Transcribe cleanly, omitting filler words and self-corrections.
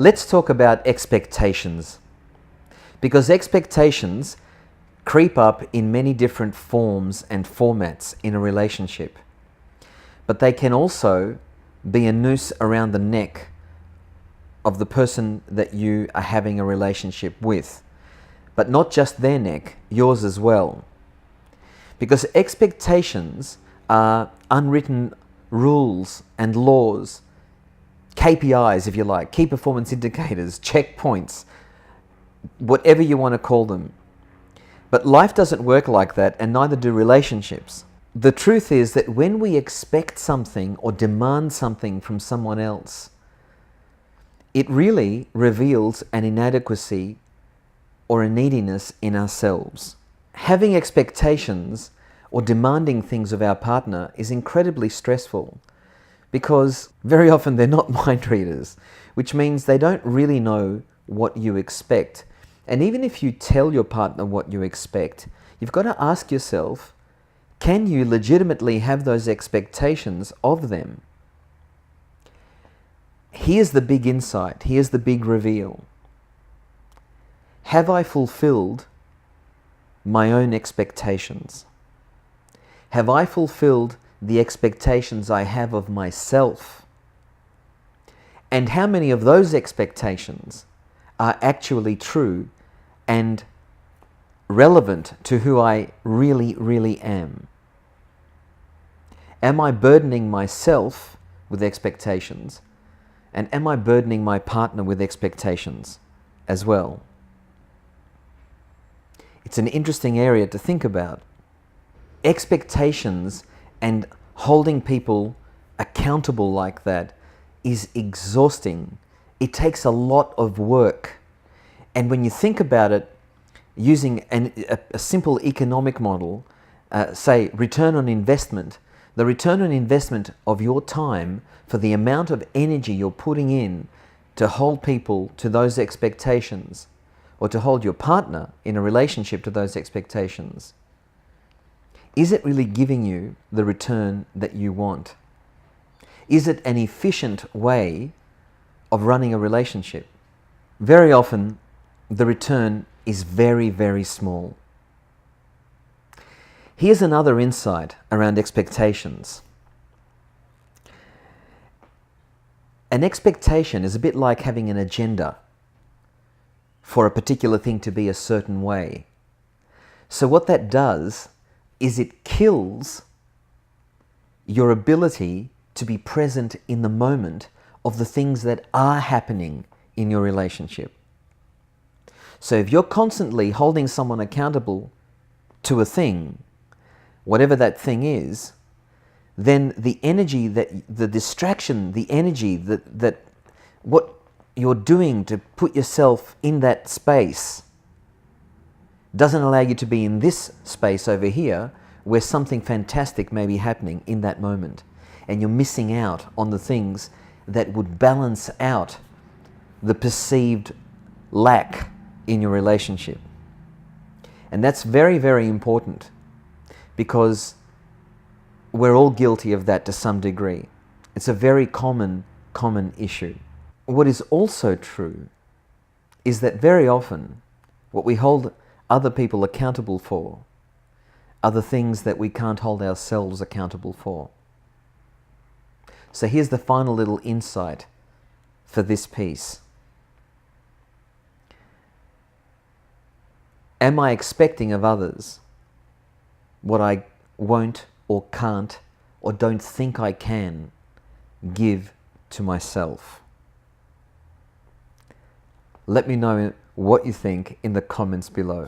Let's talk about expectations, because expectations creep up in many different forms and formats in a relationship, but they can also be a noose around the neck of the person that you are having a relationship with, but not just their neck, yours as well. Because expectations are unwritten rules and laws, KPIs if you like, key performance indicators, checkpoints, whatever you want to call them. But life doesn't work like that, and neither do relationships. The truth is that when we expect something or demand something from someone else, it really reveals an inadequacy or a neediness in ourselves. Having expectations or demanding things of our partner is incredibly stressful, because very often they're not mind readers, which means they don't really know what you expect. And even if you tell your partner what you expect, you've got to ask yourself, can you legitimately have those expectations of them? Here's the big insight, here's the big reveal. Have I fulfilled my own expectations? Have I fulfilled the expectations I have of myself? And how many of those expectations are actually true and relevant to who I really, really am? Am I burdening myself with expectations? And am I burdening my partner with expectations as well? It's an interesting area to think about. Expectations and holding people accountable like that is exhausting. It takes a lot of work. And when you think about it, using a simple economic model, say return on investment, the return on investment of your time for the amount of energy you're putting in to hold people to those expectations, or to hold your partner in a relationship to those expectations, is it really giving you the return that you want? Is it an efficient way of running a relationship? Very often, the return is very, very small. Here's another insight around expectations. An expectation is a bit like having an agenda for a particular thing to be a certain way. So what that does is it kills your ability to be present in the moment of the things that are happening in your relationship. So if you're constantly holding someone accountable to a thing, whatever that thing is, then the energy, the distraction, the energy that what you're doing to put yourself in that space doesn't allow you to be in this space over here where something fantastic may be happening in that moment. And you're missing out on the things that would balance out the perceived lack in your relationship. And that's very, very important, because we're all guilty of that to some degree. It's a very common issue. What is also true is that very often what we hold other people accountable for are the things that we can't hold ourselves accountable for. So here's the final little insight for this piece. Am I expecting of others what I won't or can't or don't think I can give to myself? Let me know what you think in the comments below.